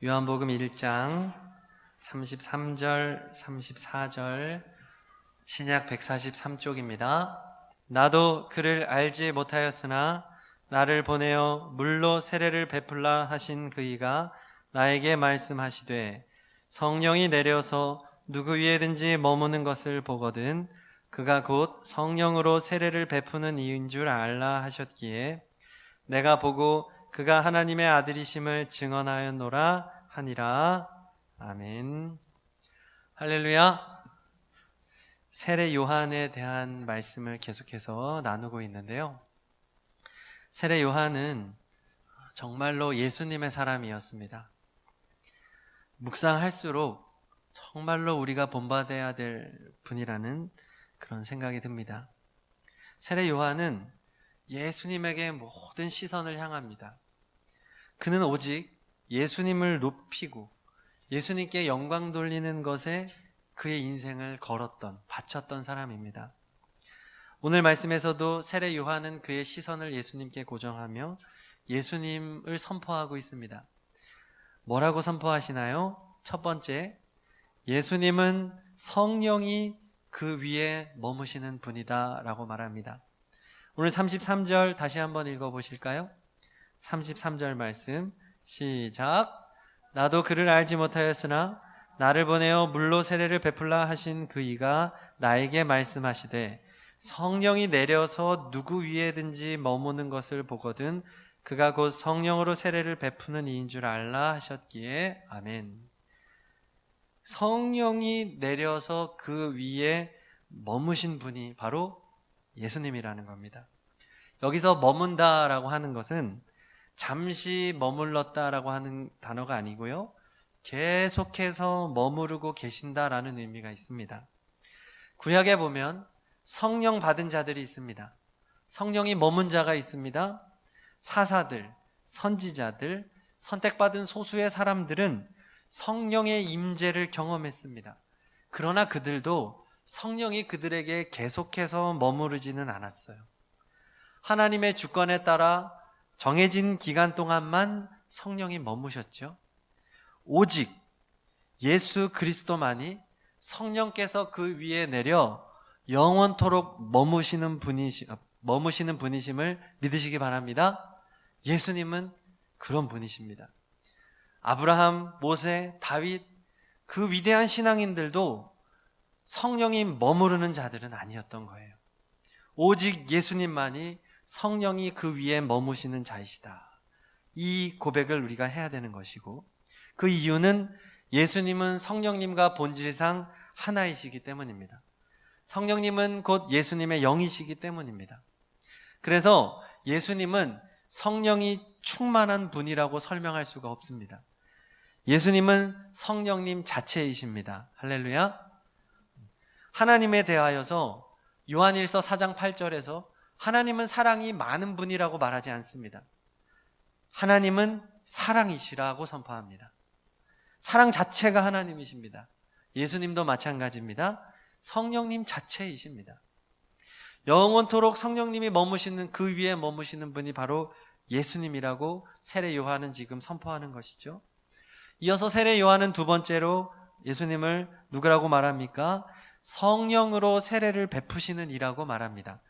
요한복음 1장 33절, 34절, 신약 143쪽입니다. 나도 그를 알지 못하였으나 나를 보내어 물로 세례를 베풀라 하신 그이가 나에게 말씀하시되 성령이 내려서 누구 위에든지 머무는 것을 보거든 그가 곧 성령으로 세례를 베푸는 이인 줄 알라 하셨기에 내가 보고 그가 하나님의 아들이심을 증언하였노라 하니라. 아멘. 할렐루야. 세례 요한에 대한 말씀을 계속해서 나누고 있는데요. 세례 요한은 정말로 예수님의 사람이었습니다. 묵상할수록 정말로 우리가 본받아야 될 분이라는 그런 생각이 듭니다. 세례 요한은 예수님에게 모든 시선을 향합니다. 그는 오직 예수님을 높이고 예수님께 영광 돌리는 것에 그의 인생을 걸었던, 바쳤던 사람입니다. 오늘 말씀에서도 세례 요한은 그의 시선을 예수님께 고정하며 예수님을 선포하고 있습니다. 뭐라고 선포하시나요? 첫 번째, 예수님은 성령이 그 위에 머무시는 분이다 라고 말합니다. 오늘 33절 다시 한번 읽어보실까요? 33절 말씀 시작. 나도 그를 알지 못하였으나 나를 보내어 물로 세례를 베풀라 하신 그이가 나에게 말씀하시되 성령이 내려서 누구 위에든지 머무는 것을 보거든 그가 곧 성령으로 세례를 베푸는 이인 줄 알라 하셨기에 아멘. 성령이 내려서 그 위에 머무신 분이 바로 예수님이라는 겁니다. 여기서 머문다라고 하는 것은 잠시 머물렀다라고 하는 단어가 아니고요, 계속해서 머무르고 계신다라는 의미가 있습니다. 구약에 보면 성령 받은 자들이 있습니다. 성령이 머문 자가 있습니다. 사사들, 선지자들, 선택받은 소수의 사람들은 성령의 임재를 경험했습니다. 그러나 그들도 성령이 그들에게 계속해서 머무르지는 않았어요. 하나님의 주권에 따라 정해진 기간 동안만 성령이 머무셨죠. 오직 예수 그리스도만이 성령께서 그 위에 내려 영원토록 머무시는 분이심을 믿으시기 바랍니다. 예수님은 그런 분이십니다. 아브라함, 모세, 다윗, 그 위대한 신앙인들도 성령이 머무르는 자들은 아니었던 거예요. 오직 예수님만이 성령이 그 위에 머무시는 자이시다. 이 고백을 우리가 해야 되는 것이고, 그 이유는 예수님은 성령님과 본질상 하나이시기 때문입니다. 성령님은 곧 예수님의 영이시기 때문입니다. 그래서 예수님은 성령이 충만한 분이라고 설명할 수가 없습니다. 예수님은 성령님 자체이십니다. 할렐루야. 하나님에 대하여서 요한일서 4장 8절에서 하나님은 사랑이 많은 분이라고 말하지 않습니다. 하나님은 사랑이시라고 선포합니다. 사랑 자체가 하나님이십니다. 예수님도 마찬가지입니다. 성령님 자체이십니다. 영원토록 성령님이 머무시는 그 위에 머무시는 분이 바로 예수님이라고 세례 요한은 지금 선포하는 것이죠. 이어서 세례 요한은 두 번째로 예수님을 누구라고 말합니까? 성령으로 세례를 베푸시는 이라고 말합니다.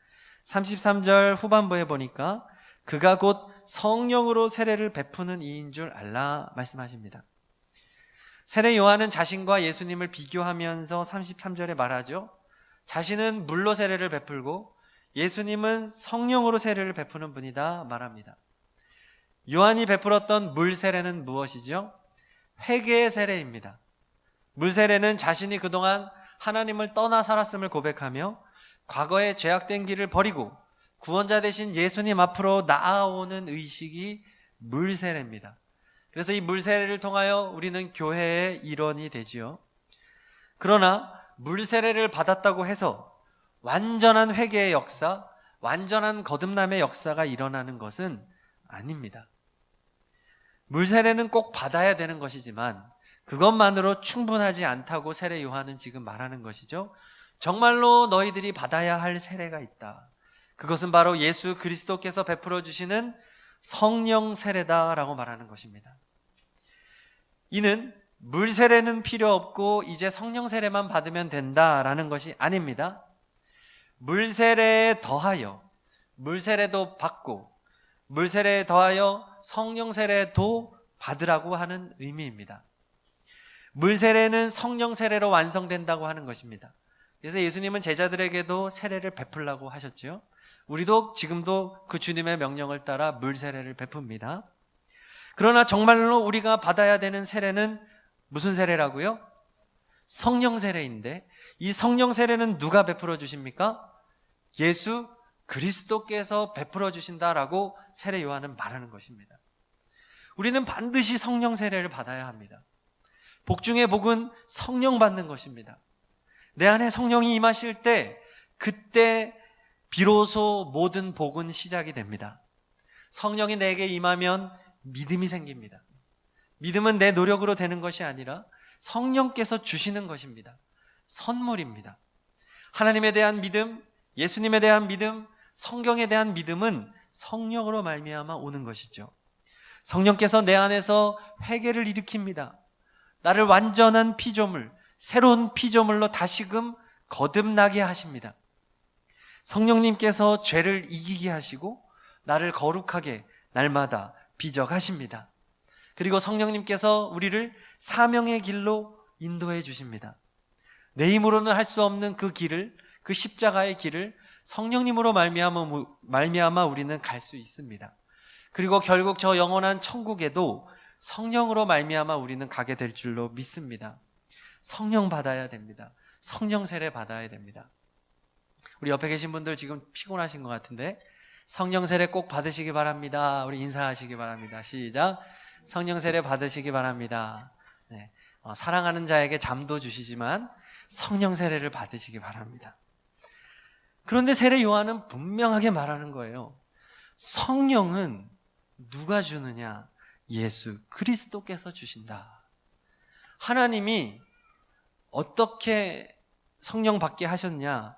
33절 후반부에 보니까 그가 곧 성령으로 세례를 베푸는 이인 줄 알라 말씀하십니다. 세례 요한은 자신과 예수님을 비교하면서 33절에 말하죠. 자신은 물로 세례를 베풀고 예수님은 성령으로 세례를 베푸는 분이다 말합니다. 요한이 베풀었던 물 세례는 무엇이죠? 회개의 세례입니다. 물 세례는 자신이 그동안 하나님을 떠나 살았음을 고백하며 과거의 죄악된 길을 버리고 구원자 되신 예수님 앞으로 나아오는 의식이 물 세례입니다. 그래서 이 물 세례를 통하여 우리는 교회의 일원이 되지요. 그러나 물 세례를 받았다고 해서 완전한 회개의 역사, 완전한 거듭남의 역사가 일어나는 것은 아닙니다. 물 세례는 꼭 받아야 되는 것이지만 그것만으로 충분하지 않다고 세례 요한은 지금 말하는 것이죠. 정말로 너희들이 받아야 할 세례가 있다. 그것은 바로 예수 그리스도께서 베풀어 주시는 성령 세례다라고 말하는 것입니다. 이는 물 세례는 필요 없고 이제 성령 세례만 받으면 된다라는 것이 아닙니다. 물 세례에 더하여 물 세례도 받고 물 세례에 더하여 성령 세례도 받으라고 하는 의미입니다. 물 세례는 성령 세례로 완성된다고 하는 것입니다. 그래서 예수님은 제자들에게도 세례를 베풀라고 하셨죠. 우리도 지금도 그 주님의 명령을 따라 물 세례를 베풉니다. 그러나 정말로 우리가 받아야 되는 세례는 무슨 세례라고요? 성령 세례인데 이 성령 세례는 누가 베풀어 주십니까? 예수 그리스도께서 베풀어 주신다라고 세례 요한은 말하는 것입니다. 우리는 반드시 성령 세례를 받아야 합니다. 복 중의 복은 성령 받는 것입니다. 내 안에 성령이 임하실 때 그때 비로소 모든 복은 시작이 됩니다. 성령이 내게 임하면 믿음이 생깁니다. 믿음은 내 노력으로 되는 것이 아니라 성령께서 주시는 것입니다. 선물입니다. 하나님에 대한 믿음, 예수님에 대한 믿음, 성경에 대한 믿음은 성령으로 말미암아 오는 것이죠. 성령께서 내 안에서 회개를 일으킵니다. 나를 완전한 피조물, 새로운 피조물로 다시금 거듭나게 하십니다. 성령님께서 죄를 이기게 하시고 나를 거룩하게 날마다 빚어가십니다. 그리고 성령님께서 우리를 사명의 길로 인도해 주십니다. 내 힘으로는 할 수 없는 그 길을, 그 십자가의 길을 성령님으로 말미암아 우리는 갈 수 있습니다. 그리고 결국 저 영원한 천국에도 성령으로 말미암아 우리는 가게 될 줄로 믿습니다. 성령 받아야 됩니다. 성령 세례 받아야 됩니다. 우리 옆에 계신 분들 지금 피곤하신 것 같은데 성령 세례 꼭 받으시기 바랍니다. 우리 인사하시기 바랍니다. 시작. 성령 세례 받으시기 바랍니다. 네. 사랑하는 자에게 잠도 주시지만 성령 세례를 받으시기 바랍니다. 그런데 세례 요한은 분명하게 말하는 거예요. 성령은 누가 주느냐? 예수 그리스도께서 주신다. 하나님이 어떻게 성령 받게 하셨냐?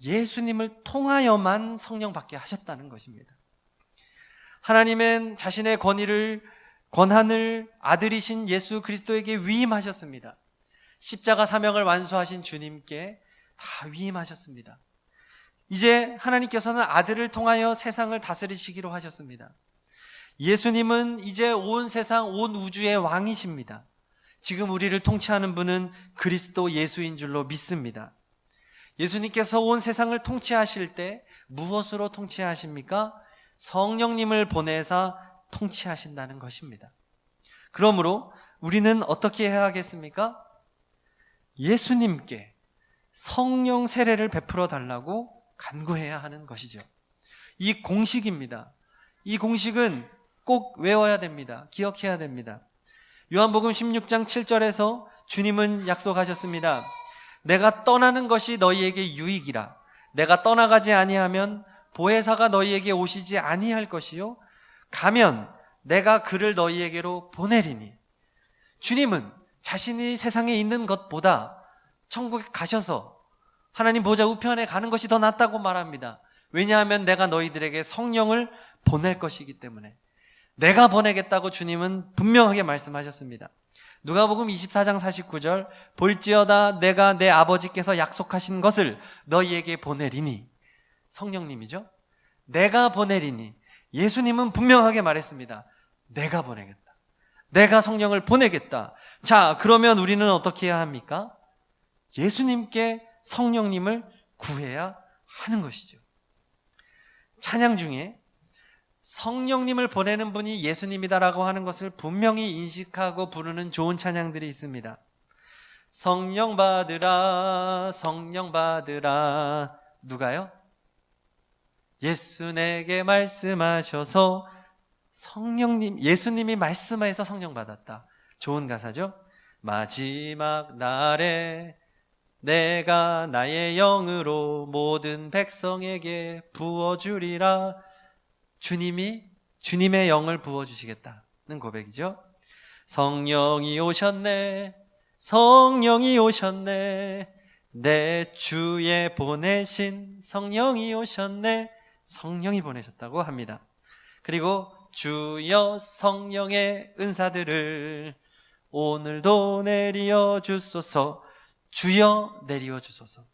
예수님을 통하여만 성령 받게 하셨다는 것입니다. 하나님은 자신의 권한을 아들이신 예수 그리스도에게 위임하셨습니다. 십자가 사명을 완수하신 주님께 다 위임하셨습니다. 이제 하나님께서는 아들을 통하여 세상을 다스리시기로 하셨습니다. 예수님은 이제 온 세상, 온 우주의 왕이십니다. 지금 우리를 통치하는 분은 그리스도 예수인 줄로 믿습니다. 예수님께서 온 세상을 통치하실 때 무엇으로 통치하십니까? 성령님을 보내사 통치하신다는 것입니다. 그러므로 우리는 어떻게 해야 하겠습니까? 예수님께 성령 세례를 베풀어 달라고 간구해야 하는 것이죠. 이 공식입니다. 이 공식은 꼭 외워야 됩니다. 기억해야 됩니다. 요한복음 16장 7절에서 주님은 약속하셨습니다. 내가 떠나는 것이 너희에게 유익이라. 내가 떠나가지 아니하면 보혜사가 너희에게 오시지 아니할 것이요 가면 내가 그를 너희에게로 보내리니. 주님은 자신이 세상에 있는 것보다 천국에 가셔서 하나님 보좌 우편에 가는 것이 더 낫다고 말합니다. 왜냐하면 내가 너희들에게 성령을 보낼 것이기 때문에. 내가 보내겠다고 주님은 분명하게 말씀하셨습니다. 누가복음 24장 49절 볼지어다 내가 내 아버지께서 약속하신 것을 너희에게 보내리니. 성령님이죠. 내가 보내리니. 예수님은 분명하게 말했습니다. 내가 보내겠다. 내가 성령을 보내겠다. 자, 그러면 우리는 어떻게 해야 합니까? 예수님께 성령님을 구해야 하는 것이죠. 찬양 중에 성령님을 보내는 분이 예수님이다라고 하는 것을 분명히 인식하고 부르는 좋은 찬양들이 있습니다. 성령 받으라, 성령 받으라. 누가요? 예수 내게 말씀하셔서 예수님이 말씀해서 성령 받았다. 좋은 가사죠? 마지막 날에 내가 나의 영으로 모든 백성에게 부어주리라. 주님이 주님의 영을 부어주시겠다는 고백이죠. 성령이 오셨네, 성령이 오셨네, 내 주에 보내신 성령이 오셨네. 성령이 보내셨다고 합니다. 그리고 주여 성령의 은사들을 오늘도 내리어 주소서. 주여 내리어 주소서.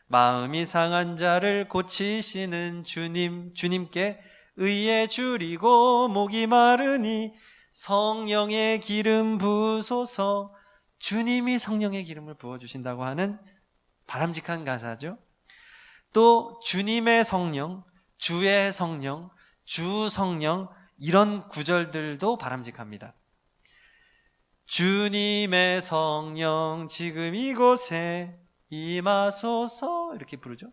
마음이 상한 자를 고치시는 주님, 주님께 의에 줄이고 목이 마르니 성령의 기름 부으소서. 주님이 성령의 기름을 부어주신다고 하는 바람직한 가사죠. 또 주님의 성령, 주의 성령, 주 성령, 이런 구절들도 바람직합니다. 주님의 성령 지금 이곳에 임하소서, 이렇게 부르죠.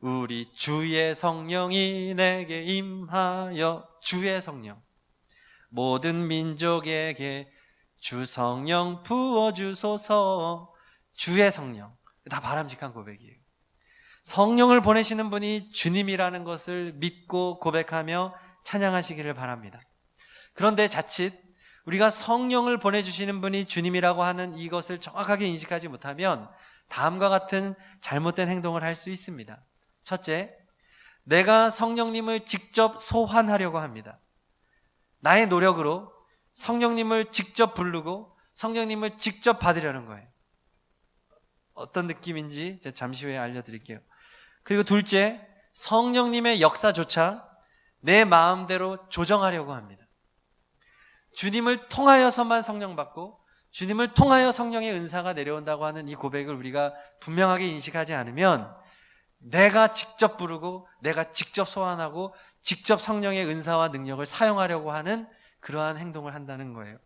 우리 주의 성령이 내게 임하여. 주의 성령, 모든 민족에게 주 성령 부어주소서. 주의 성령, 다 바람직한 고백이에요. 성령을 보내시는 분이 주님이라는 것을 믿고 고백하며 찬양하시기를 바랍니다. 그런데 자칫 우리가 성령을 보내주시는 분이 주님이라고 하는 이것을 정확하게 인식하지 못하면 다음과 같은 잘못된 행동을 할 수 있습니다. 첫째, 내가 성령님을 직접 소환하려고 합니다. 나의 노력으로 성령님을 직접 부르고 성령님을 직접 받으려는 거예요. 어떤 느낌인지 제가 잠시 후에 알려드릴게요. 그리고 둘째, 성령님의 역사조차 내 마음대로 조정하려고 합니다. 주님을 통하여서만 성령 받고 주님을 통하여 성령의 은사가 내려온다고 하는 이 고백을 우리가 분명하게 인식하지 않으면 내가 직접 부르고 내가 직접 소환하고 직접 성령의 은사와 능력을 사용하려고 하는 그러한 행동을 한다는 거예요.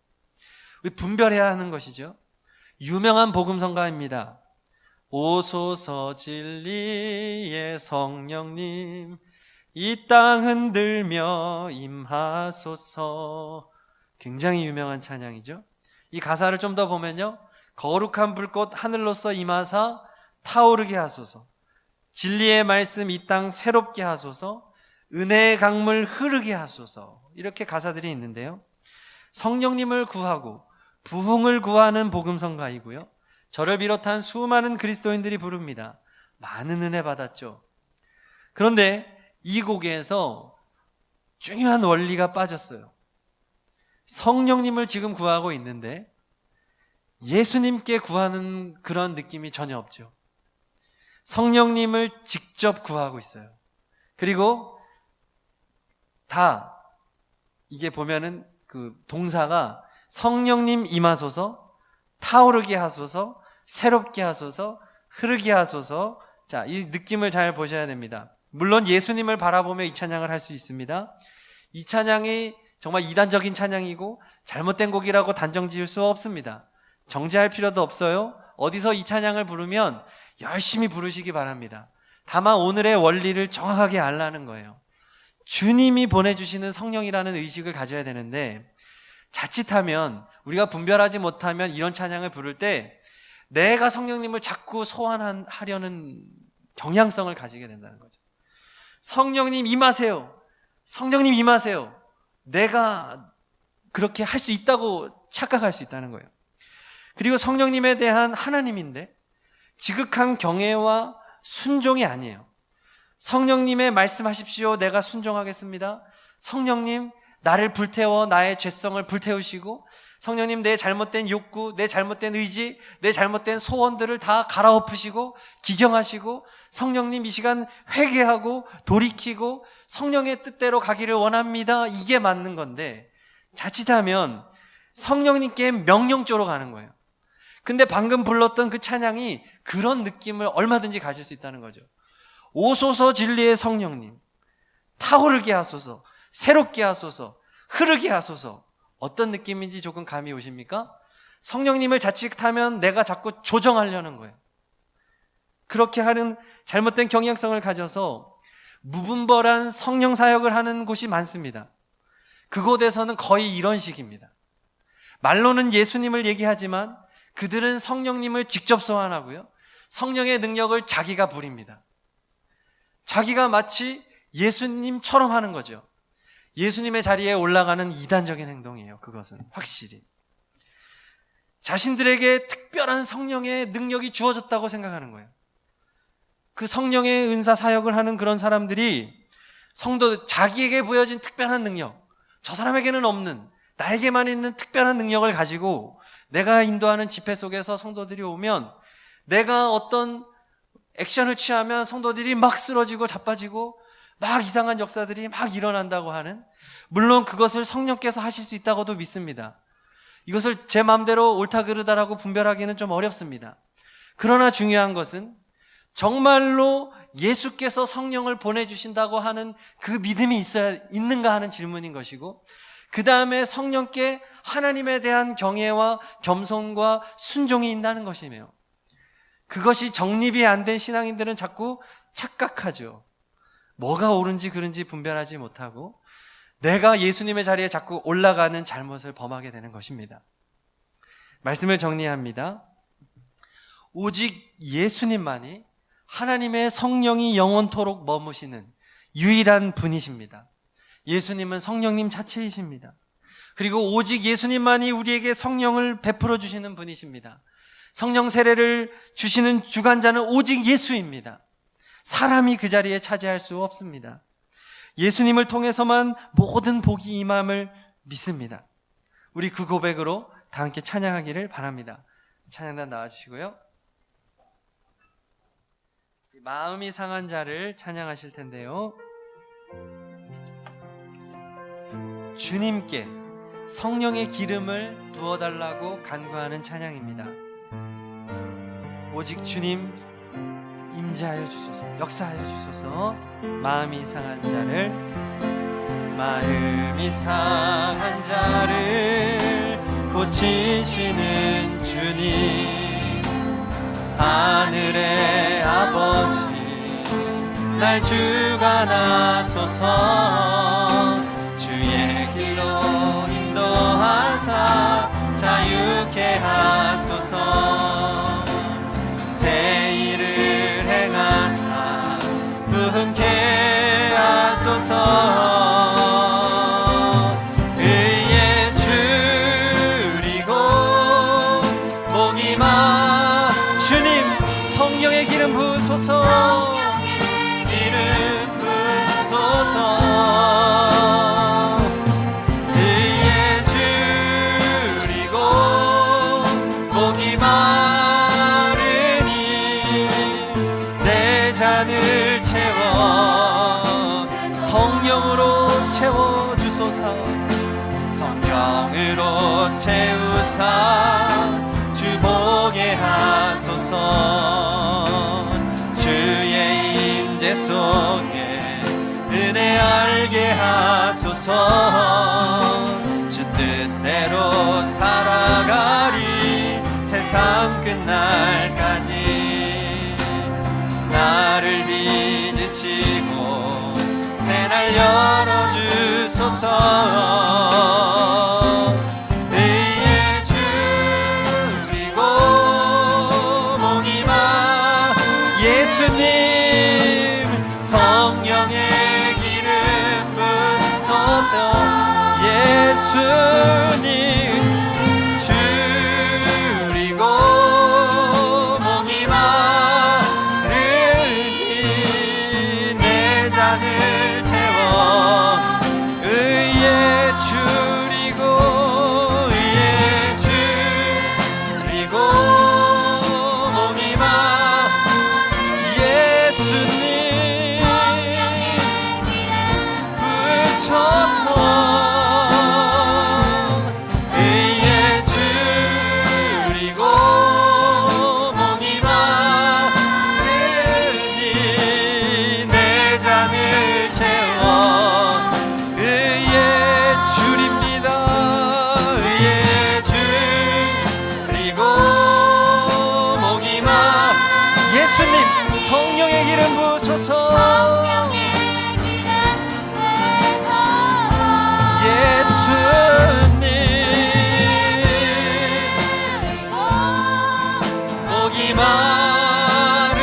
우리 분별해야 하는 것이죠. 유명한 복음성가입니다. 오소서 진리의 성령님, 이 땅 흔들며 임하소서. 굉장히 유명한 찬양이죠. 이 가사를 좀 더 보면요, 거룩한 불꽃 하늘로서 임하사 타오르게 하소서. 진리의 말씀 이 땅 새롭게 하소서. 은혜의 강물 흐르게 하소서. 이렇게 가사들이 있는데요, 성령님을 구하고 부흥을 구하는 복음성가이고요, 저를 비롯한 수많은 그리스도인들이 부릅니다. 많은 은혜 받았죠. 그런데 이 곡에서 중요한 원리가 빠졌어요. 성령님을 지금 구하고 있는데 예수님께 구하는 그런 느낌이 전혀 없죠. 성령님을 직접 구하고 있어요. 그리고 다 이게 보면은 그 동사가 성령님 임하소서, 타오르게 하소서, 새롭게 하소서, 흐르게 하소서. 자, 이 느낌을 잘 보셔야 됩니다. 물론 예수님을 바라보며 이 찬양을 할 수 있습니다. 이 찬양이 정말 이단적인 찬양이고 잘못된 곡이라고 단정 지을 수 없습니다. 정죄할 필요도 없어요. 어디서 이 찬양을 부르면 열심히 부르시기 바랍니다. 다만 오늘의 원리를 정확하게 알라는 거예요. 주님이 보내주시는 성령이라는 의식을 가져야 되는데, 자칫하면 우리가 분별하지 못하면 이런 찬양을 부를 때 내가 성령님을 자꾸 소환하려는 경향성을 가지게 된다는 거죠. 성령님 임하세요. 성령님 임하세요. 내가 그렇게 할 수 있다고 착각할 수 있다는 거예요. 그리고 성령님에 대한 하나님인데 지극한 경외와 순종이 아니에요. 성령님의 말씀하십시오. 내가 순종하겠습니다. 성령님, 나를 불태워 나의 죄성을 불태우시고, 성령님, 내 잘못된 욕구, 내 잘못된 의지, 내 잘못된 소원들을 다 갈아엎으시고 기경하시고, 성령님 이 시간 회개하고 돌이키고 성령의 뜻대로 가기를 원합니다. 이게 맞는 건데, 자칫하면 성령님께 명령조로 가는 거예요. 근데 방금 불렀던 그 찬양이 그런 느낌을 얼마든지 가질 수 있다는 거죠. 오소서 진리의 성령님, 타오르게 하소서, 새롭게 하소서, 흐르게 하소서. 어떤 느낌인지 조금 감이 오십니까? 성령님을 자칫하면 내가 자꾸 조정하려는 거예요. 그렇게 하는 잘못된 경향성을 가져서 무분별한 성령 사역을 하는 곳이 많습니다. 그곳에서는 거의 이런 식입니다. 말로는 예수님을 얘기하지만 그들은 성령님을 직접 소환하고요, 성령의 능력을 자기가 부립니다. 자기가 마치 예수님처럼 하는 거죠. 예수님의 자리에 올라가는 이단적인 행동이에요. 그것은 확실히 자신들에게 특별한 성령의 능력이 주어졌다고 생각하는 거예요. 그 성령의 은사 사역을 하는 그런 사람들이 성도 자기에게 부여진 특별한 능력, 저 사람에게는 없는 나에게만 있는 특별한 능력을 가지고 내가 인도하는 집회 속에서 성도들이 오면 내가 어떤 액션을 취하면 성도들이 막 쓰러지고 자빠지고 막 이상한 역사들이 막 일어난다고 하는, 물론 그것을 성령께서 하실 수 있다고도 믿습니다. 이것을 제 마음대로 옳다 그르다라고 분별하기는 좀 어렵습니다. 그러나 중요한 것은 정말로 예수께서 성령을 보내주신다고 하는 그 믿음이 있는가 하는 질문인 것이고, 그 다음에 성령께 하나님에 대한 경외와 겸손과 순종이 있다는 것이며, 그것이 정립이 안 된 신앙인들은 자꾸 착각하죠. 뭐가 옳은지 그른지 분별하지 못하고 내가 예수님의 자리에 자꾸 올라가는 잘못을 범하게 되는 것입니다. 말씀을 정리합니다. 오직 예수님만이 하나님의 성령이 영원토록 머무시는 유일한 분이십니다. 예수님은 성령님 자체이십니다. 그리고 오직 예수님만이 우리에게 성령을 베풀어 주시는 분이십니다. 성령 세례를 주시는 주관자는 오직 예수입니다. 사람이 그 자리에 차지할 수 없습니다. 예수님을 통해서만 모든 복이 임함을 믿습니다. 우리 그 고백으로 다 함께 찬양하기를 바랍니다. 찬양단 나와주시고요. 마음이 상한 자를 찬양하실 텐데요, 주님께 성령의 기름을 부어달라고 간구하는 찬양입니다. 오직 주님 임재하여 주소서, 역사하여 주소서. 마음이 상한 자를, 마음이 상한 자를 고치시는 주님, 하늘의 아버지 날 주관하소서. 주의 길로 인도하사 자유케 하소서. 새 일을 행하사 부흥케 하소서. 의에 줄이고 목이 마 주님 성령의 기름 부으소서. 기름 부으소서. 의에 줄이고 목이 마르니 내 잔을 채워 성령으로 채워주소서. 성령으로 채우사 주보게 하소서. 주의 임재 속에 은혜 알게 하소서. 주 뜻대로 살아가리 세상 끝날까지. 나를 빚으시고 새날 열어주소서. 의에 줄이고 목이 마 예수님 성령의 기름 부으소서. 예수님 줄이고 목이 마르니 내 잔을 채워. 의에 줄이고 의에 줄이고 목이 마 예수님 부으소서. 의에 줄이고 목이 마르니 내 잔을 채워. 의에 줄입니다. 의에 줄이고 목이 마 예수님 성령의 기름 부으소서. 예수님 목이 마르니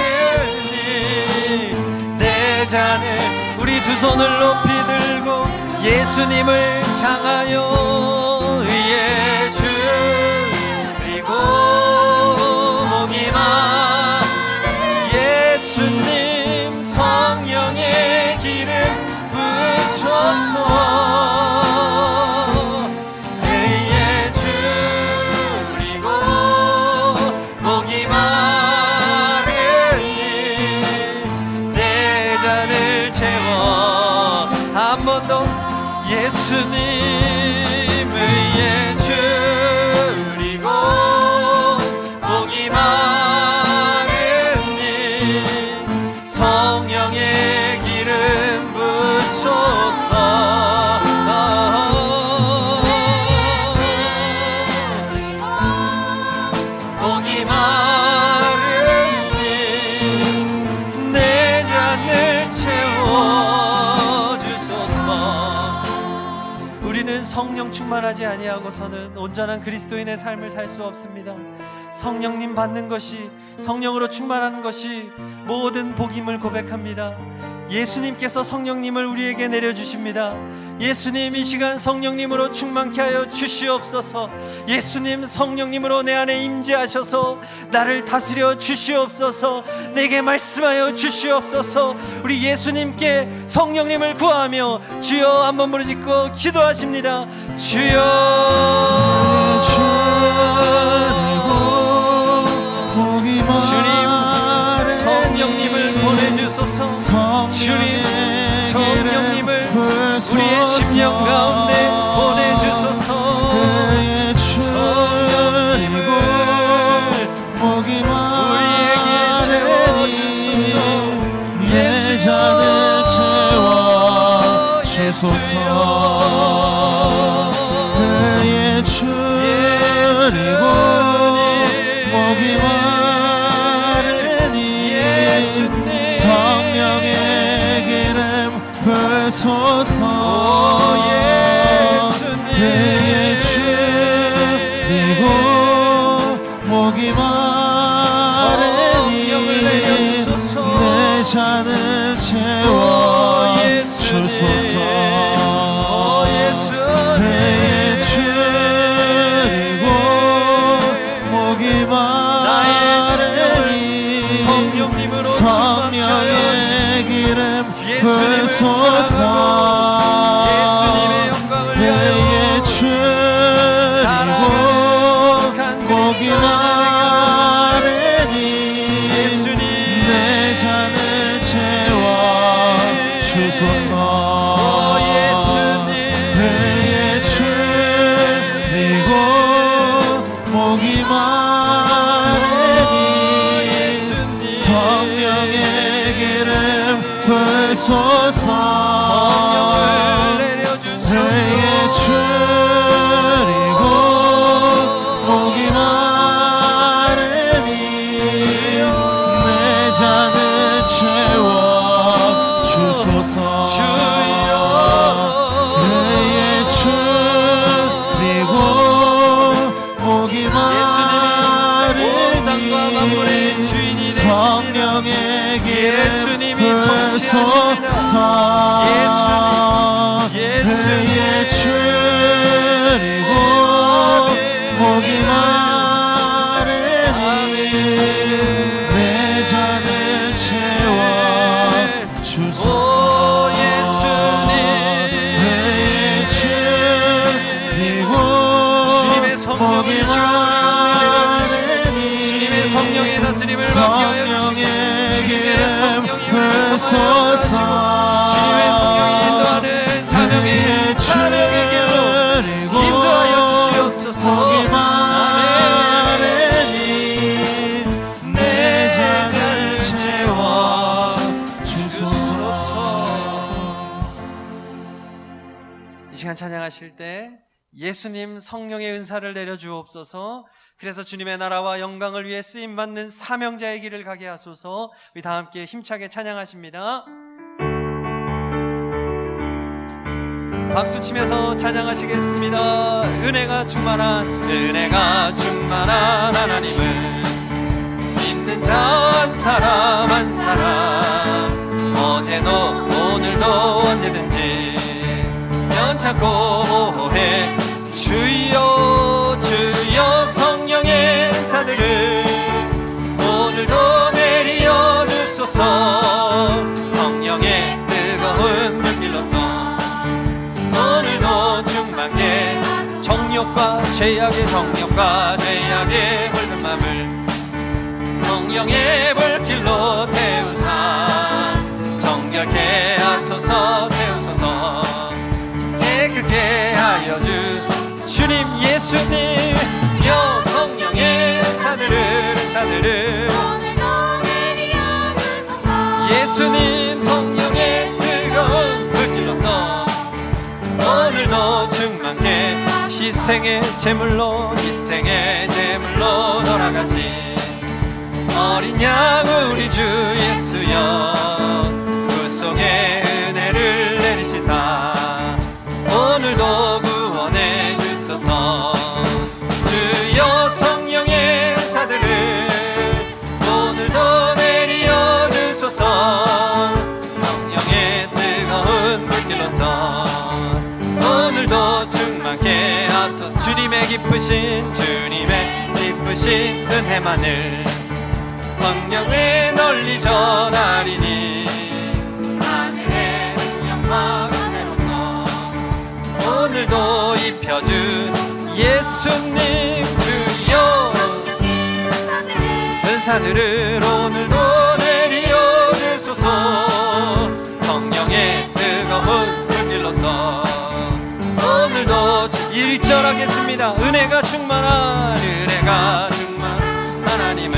내 잔을 우리 두 손을 높이 들고 예수님을 향하여 의에 줄이고 목이 마 예수님 성령의 기름 부으소서. 의에 줄이고 예수님 의에 줄이고 복이 많은 님 성령의 기름 부소서. 복이 많은 님 내 잔을 채워주소서. 우리는 성령 충만하지 아니하고서는 온전한 그리스도인의 삶을 살 수 없습니다. 성령님 받는 것이, 성령으로 충만하는 것이 모든 복임을 고백합니다. 예수님께서 성령님을 우리에게 내려주십니다. 예수님, 이 시간 성령님으로 충만케 하여 주시옵소서. 예수님, 성령님으로 내 안에 임재하셔서 나를 다스려 주시옵소서. 내게 말씀하여 주시옵소서. 우리 예수님께 성령님을 구하며 주여 한번 부르짖고 기도하십니다. 주여, 주님, 성령님을 보내주소서. 주님, 성령님을 우리의 심령 가운데 보내주소서. 성령님을 우리에게 채워주소서. 예수여, 잔을 채워주소서. 그의 줄이고 목이 마르니 성령의 기름 부소서. 그의 줄이고 목이 마르니 내 잔을 채워주소서. 그의 줄이고 목이 마르니 성령의 기름 부소서. 예수님의 영광을 위하여 줄이고 목이 마르니 내 잔을 채워주소서. 그의 줄이고 목이 마르니 성령의 기름 부소서. 그의 줄이고 목이 마르니 내 잔을 채워주소서. 그의 줄이고 목이 마르니 성령의 기름 부소서. 그의 줄이고 목이 마르니 내 잔을 채워주소서. 그의 줄이고 목이 마르니 주님의 성령의 다스림을 받게 하여 성령의 기름 부소서. 주님의 성령이 인도하는 사명의 길로 인도하여 주시옵소서. 목이 마르니 내 잔을 채워주소서. 이 시간 찬양하실 때 예수님 성령의 은사를 내려주옵소서. 그래서 주님의 나라와 영광을 위해 쓰임받는 사명자의 길을 가게 하소서. 우리 다 함께 힘차게 찬양하십니다. 박수 치면서 찬양하시겠습니다. 은혜가 충만한 하나님을 믿는 자 한 사람 한 사람 어제도 오늘도 언제든지 연착고 해 주여 주여 성령의 은사들을 오늘도 내리어 주소서. 성령의 뜨거운 불길로서 오늘도 충만케 정욕과 죄악의 붉은 맘을 성령의 불길로 태우사 정결케 하소서. 태우소서 깨끗게 되게 하여 주님 예수님 여 성령의 은사들을 오늘도 내려 주소서. 예수님 성령의 뜨거운 불길로서 오늘도 충만케 희생의 제물로 돌아가신 어린 양 우리 주 예수여 구속의 은혜를 내리시사 오늘도 구원해 주소서. 주여 성령의 은사들을 오늘도 내려 주소서. 성령의 뜨거운 불길로서 오늘도 충만케 앞서 주님의 기쁘신 은혜만을 성령에 널리 전하리니 하늘의 능력과 권세로서 오늘도 입혀준 예수님 주여 은사들을 오늘도 내려 주소서. 성령의 뜨거운 불길로서 오늘도 일절하겠습니다. 은혜가 충만한 하나님을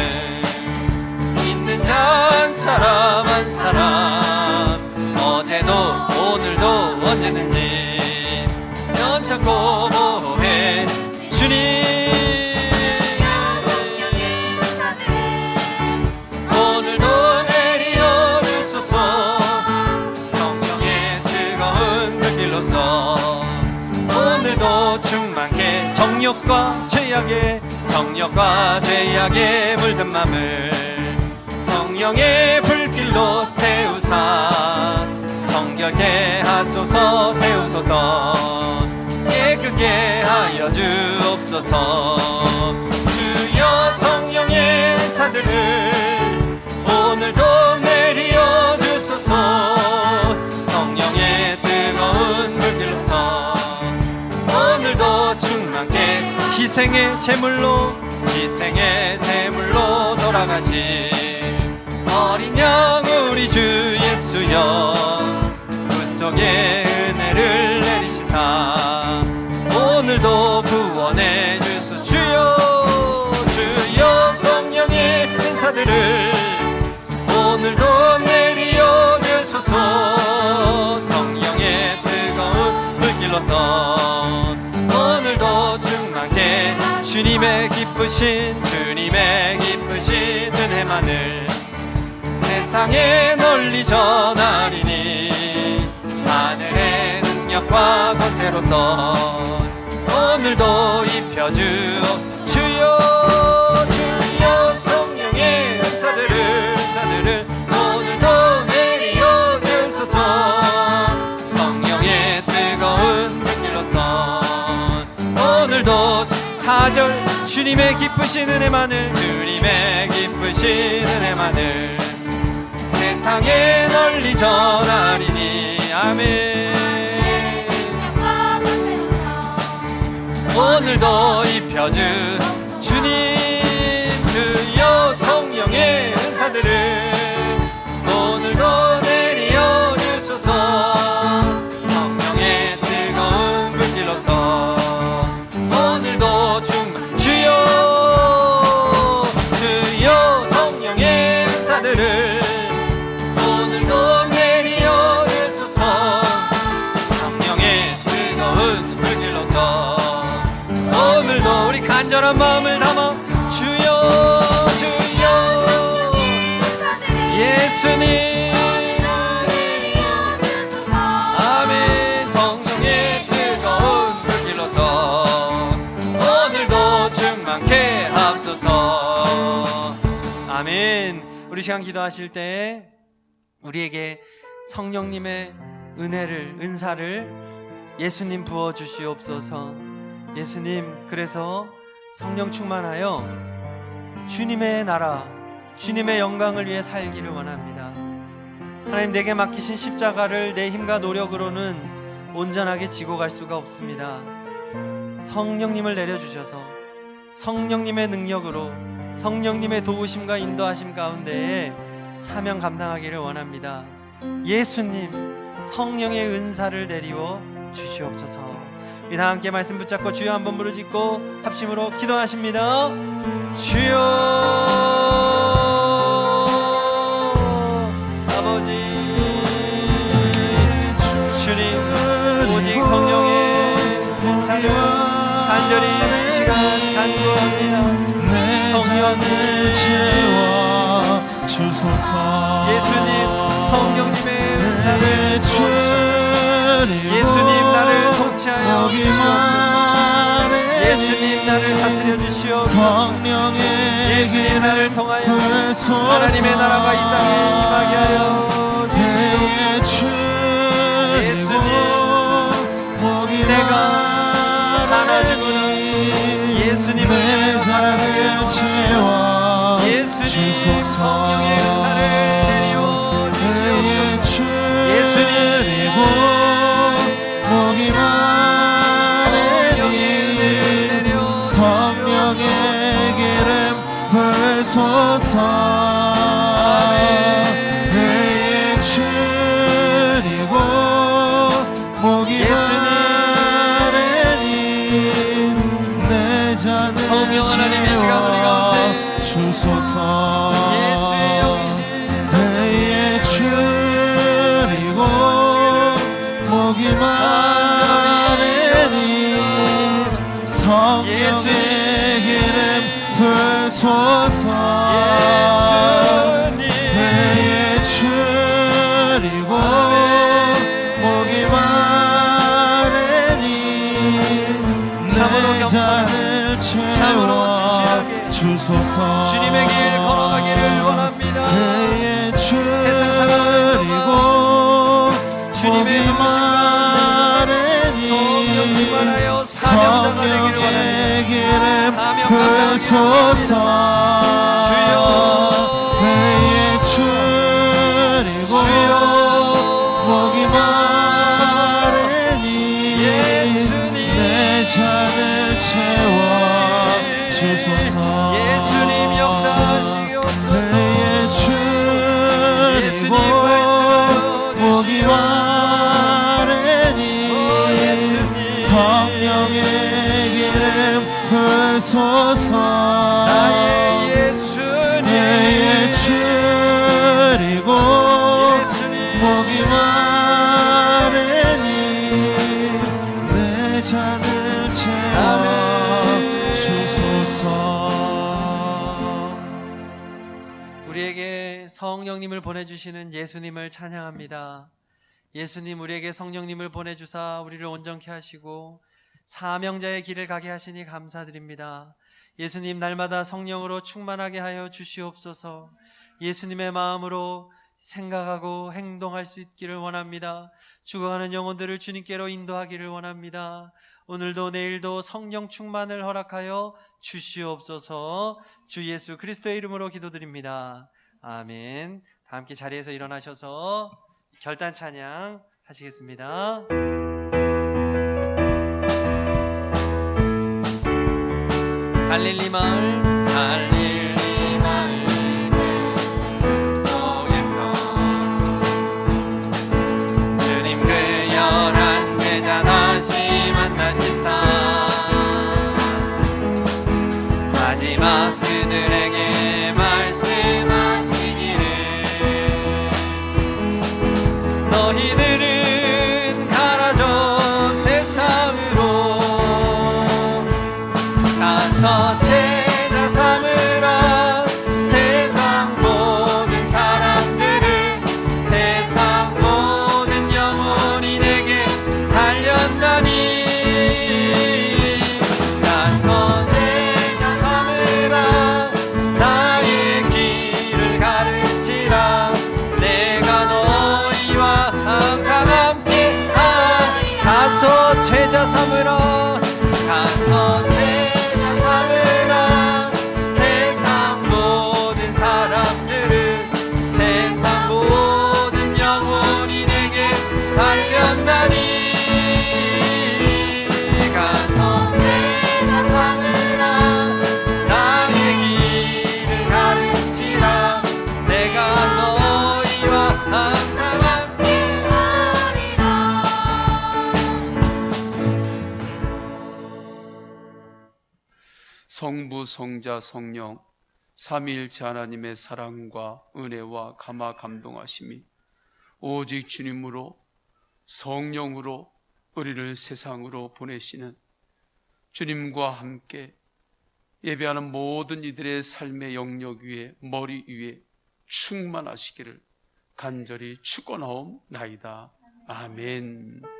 믿는 자 한 사람 어제도 오늘도 언제든지 연착고 보호해 주님 오늘도 내려 주소서. 성령의 뜨거운 불길로서 오늘도 충만케 정욕과 죄악에 물든 맘을 성령의 불길로 태우사 정결케 하소서. 태우소서 깨끗게 하여 주옵소서. 주여 성령의 은사들을 오늘도 내려 주소서. 성령의 뜨거운 불길로서 오늘도 충만케 희생의 제물로 돌아가신 어린 양 우리 주 예수여 구속의 은혜를 내리시사 오늘도 구원해 주소. 주여 성령의 은사들을 오늘도 내려 주소서. 성령의 뜨거운 불길로서 오늘도 충만케 주님의 기쁘신 은혜만을 세상에 널리 전하리니 하늘의 능력과 권세로서 오늘도 입혀주옵. 주여 성령의 은사들을 오늘도 내려 주소서. 성령의 뜨거운 불길로서 오늘도 4절 주님의 기쁘신 은혜만을 세상에 널리 전하리니 아멘. 오늘도 입혀준 주님 주여 성령의 은사들을 오늘도 내려 주소서. 성령의 뜨거운 불길로서 오늘도 주여 성령의 은사들을 오늘도 내려 주소서. 성령의 뜨거운 불길로서 오늘도 우리 간절한 마음을 담아 주여 예수님 아멘. 성령의 뜨거운 불길로서 오늘도 충만케 하소서. 아멘. 우리 시간 기도하실 때 우리에게 성령님의 은사를 예수님 부어 주시옵소서. 예수님, 그래서 성령 충만하여 주님의 나라, 주님의 영광을 위해 살기를 원합니다. 하나님, 내게 맡기신 십자가를 내 힘과 노력으로는 온전하게 지고 갈 수가 없습니다. 성령님을 내려주셔서 성령님의 능력으로 성령님의 도우심과 인도하심 가운데에 사명 감당하기를 원합니다. 예수님, 성령의 은사를 내리워 주시옵소서. 이 다 함께 말씀 붙잡고 주여 한번 부르짖고 합심으로 기도하십니다. 주여 아버지 주님 오직 성령의 은사를 간절히 이 시간 간구합니다. 성령을 채워 주소서. 예수님 성령님의 은사를 주시옵소서. 예수님 나를 통치하여 주시옵소서. 예수님 나를 다스려 주시옵소서. 성령의 예수님 나를 통하여 하나님의 나라가 이 땅에 임하게 하여 주시옵소서. 예수님 내가 살아주구나. 예수님을 사랑하게 채워 예수님 성령의 은사를 내려 주시옵소서. 예수님 목이 마르니 성령의 기름 부으소서. 배에 주리고 목이 마르니 내 잔을 성령 하나님 이 시간 우리 가운데 주소서. 예수의 영이신 배에 주리고 목이 마르니 성령의 기름 부으소서. 배에 주리고 목이 마르니 내 잔을 채워 주소서. 주님의 길 걸어가기를 원합니다. 세상 살아가고 주님의 목이 마르니 성령 충만하여 사명자가 되기를 원합니다. 사명 부으소서. 주여 배에 주리고 목이 마르니 내 잔을 채워 주소서. 예수님 역사하시옵소서. 배에 주리고 예수님 말씀하여 목이 마르니 예수님 성령의 기름 부으소서. 나의 예수님 배에 주리고 목이 마르니 내 잔을 채워 주소서. 우리에게 성령님을 보내주시는 예수님을 찬양합니다. 예수님 우리에게 성령님을 보내주사 우리를 온전케 하시고 사명자의 길을 가게 하시니 감사드립니다. 예수님 날마다 성령으로 충만하게 하여 주시옵소서. 예수님의 마음으로 생각하고 행동할 수 있기를 원합니다. 죽어가는 영혼들을 주님께로 인도하기를 원합니다. 오늘도 내일도 성령 충만을 허락하여 주시옵소서. 주 예수 그리스도의 이름으로 기도드립니다. 아멘. 다 함께 자리에서 일어나셔서 결단 찬양 하시겠습니다. 갈릴리 마을 갈릴리 마을 속에서 주님 그 열한 제자 다시 만나시사 마지막 그들에게 말씀하시기를 너희들은 가라져 세상으로 가서 제자 삼으라. 세상 모든 사람들을 세상 모든 영혼이 내게 달렸나니 가서 제자 삼으라. 성자 성령 삼위일체 하나님의 사랑과 은혜와 감화 감동하심이 오직 주님으로 성령으로 우리를 세상으로 보내시는 주님과 함께 예배하는 모든 이들의 삶의 영역 위에 머리 위에 충만하시기를 간절히 축원하옵나이다. 아멘.